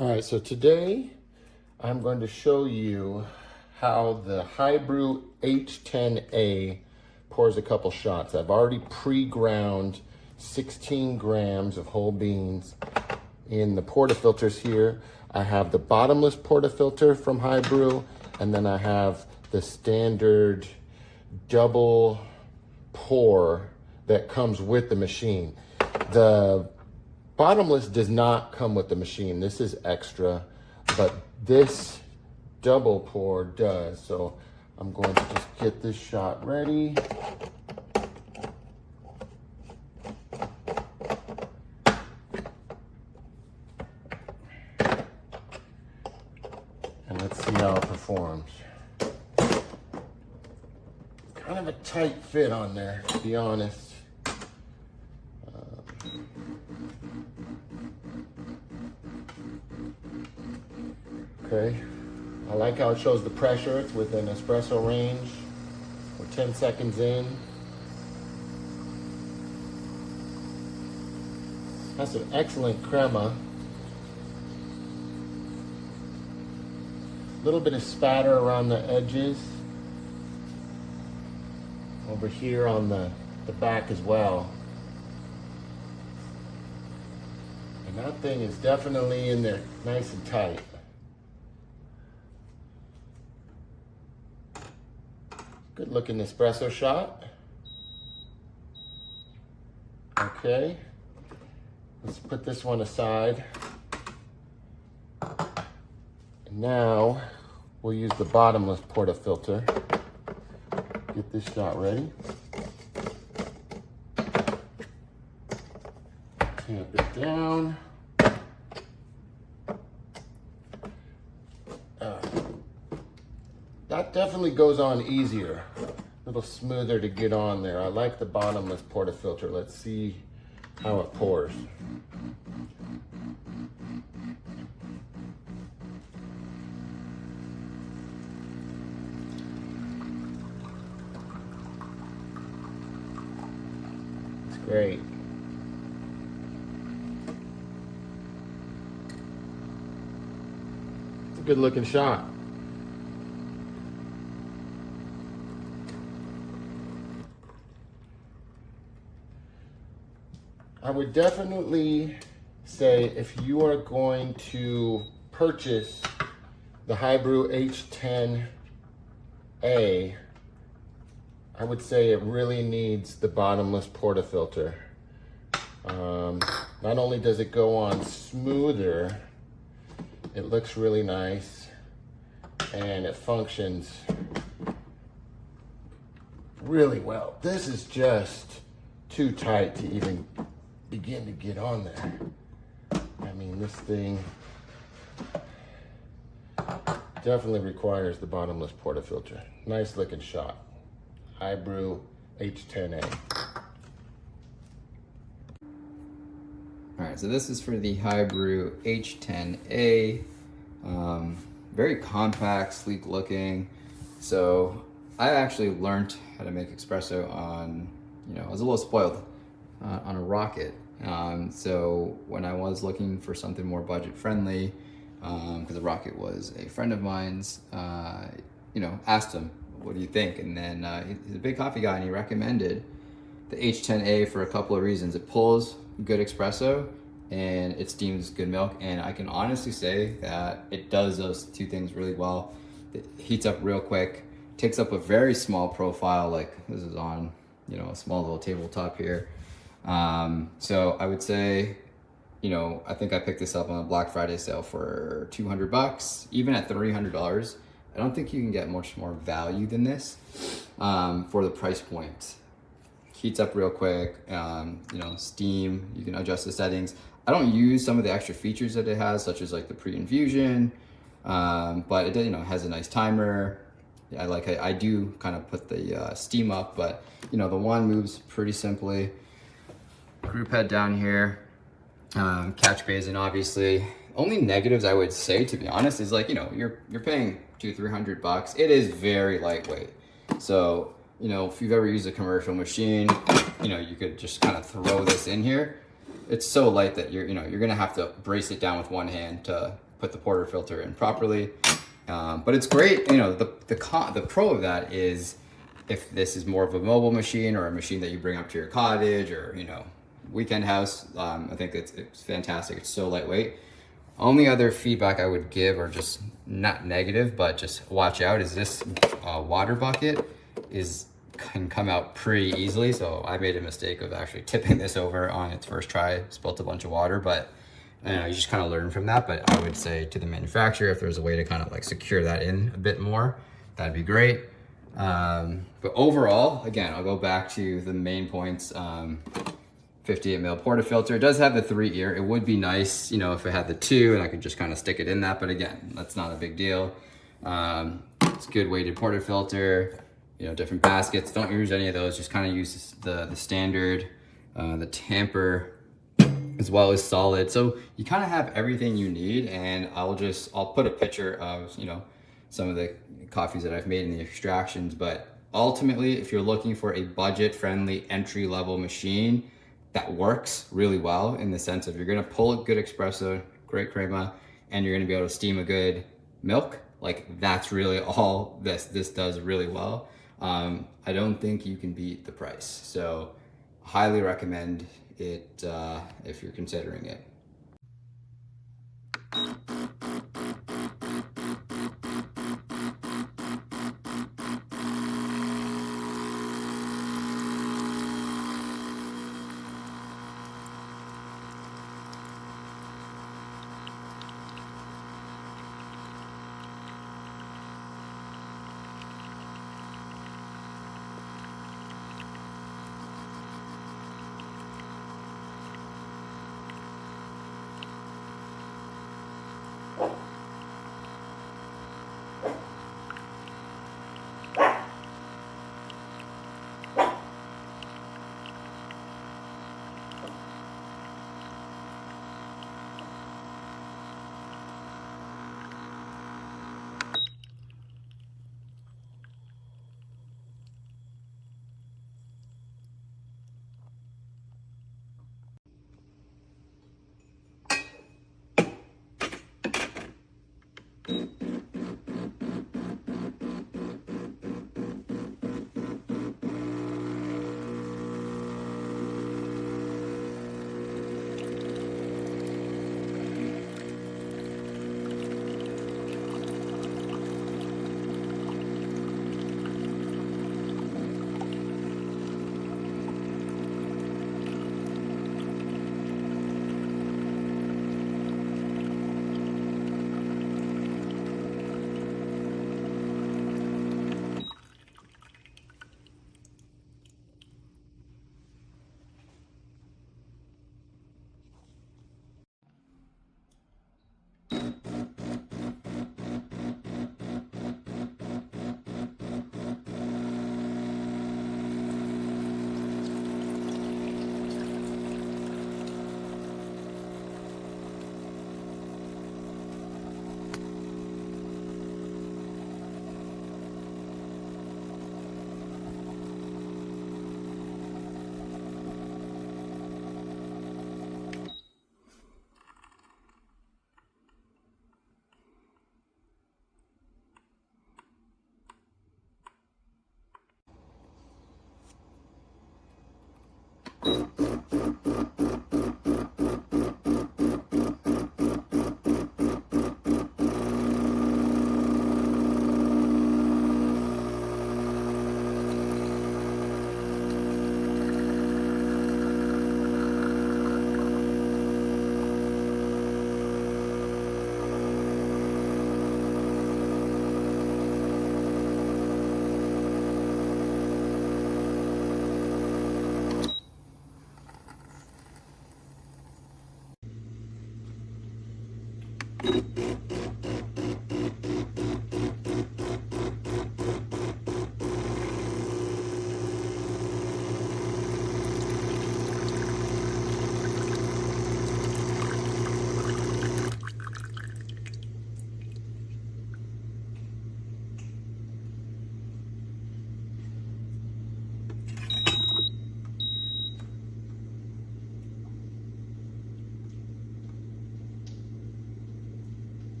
All right, so today I'm going to show you how the HiBREW H10A pours a couple shots. I've already pre-ground 16 grams of whole beans in the portafilters here. I have the bottomless portafilter from HiBREW, and then I have the standard double pour that comes with the machine. The bottomless does not come with the machine. This is extra, but this double pour does. So I'm going to just get this shot ready. And let's see how it performs. Kind of a tight fit on there, to be honest. Okay, I like how it shows the pressure. It's within espresso range. We're 10 seconds in. That's an excellent crema. A little bit of spatter around the edges. Over here on the back as well. And that thing is definitely in there nice and tight. Good looking espresso shot. Okay, let's put this one aside. And now we'll use the bottomless portafilter. Get this shot ready. Tamp it down. That definitely goes on easier, a little smoother to get on there. I like the bottomless portafilter. Let's see how it pours. It's great. It's a good looking shot. I would definitely say if you are going to purchase the HiBREW H10A, I would say it really needs the bottomless portafilter. Not only does it go on smoother, it looks really nice and it functions really well. This is just too tight to even begin to get on there. I mean, this thing definitely requires the bottomless portafilter. Nice looking shot. HiBREW H10A. All right, so this is for the HiBREW H10A. Very compact, sleek looking. So I actually learned how to make espresso on, I was a little spoiled on a rocket. So when I was looking for something more budget friendly, because the rocket was a friend of mine's, asked him, what do you think? And then he's a big coffee guy and he recommended the H10A for a couple of reasons. It pulls good espresso and it steams good milk. And I can honestly say that it does those two things really well. It heats up real quick, takes up a very small profile, like this is on, a small little tabletop here. So I would say, I think I picked this up on a Black Friday sale for $200. Even at $300, I don't think you can get much more value than this for the price point. Heats up real quick, steam, you can adjust the settings. I don't use some of the extra features that it has, such as like the pre-infusion, but it has a nice timer. I do kind of put the steam up, but the one moves pretty simply. Group head down here, catch basin obviously. Only negatives I would say, to be honest, is like, you're paying $200-300. It is very lightweight. So, if you've ever used a commercial machine, you could just kind of throw this in here. It's so light that you're gonna have to brace it down with one hand to put the portafilter in properly. But it's great, you know, the pro of that is if this is more of a mobile machine or a machine that you bring up to your cottage or, you know, weekend house, I think it's fantastic. It's so lightweight. Only other feedback I would give, or just not negative, but just watch out, is this water bucket can come out pretty easily. So I made a mistake of actually tipping this over on its first try, spilt a bunch of water, but you know, you just kind of learn from that. But I would say to the manufacturer, if there's a way to kind of like secure that in a bit more, that'd be great. But overall, again, I'll go back to the main points. 58 mil portafilter. It does have the 3-ear. It would be nice, you know, if it had the 2 and I could just kind of stick it in that, but again, that's not a big deal. It's good weighted portafilter, you know, different baskets. Don't use any of those, just kind of use the standard. The tamper as well as solid. So you kind of have everything you need, and I'll put a picture of, you know, some of the coffees that I've made in the extractions, but ultimately, if you're looking for a budget-friendly entry-level machine that works really well, in the sense of you're gonna pull a good espresso, great crema, and you're gonna be able to steam a good milk, like that's really all this does really well. I don't think you can beat the price. So highly recommend it if you're considering it.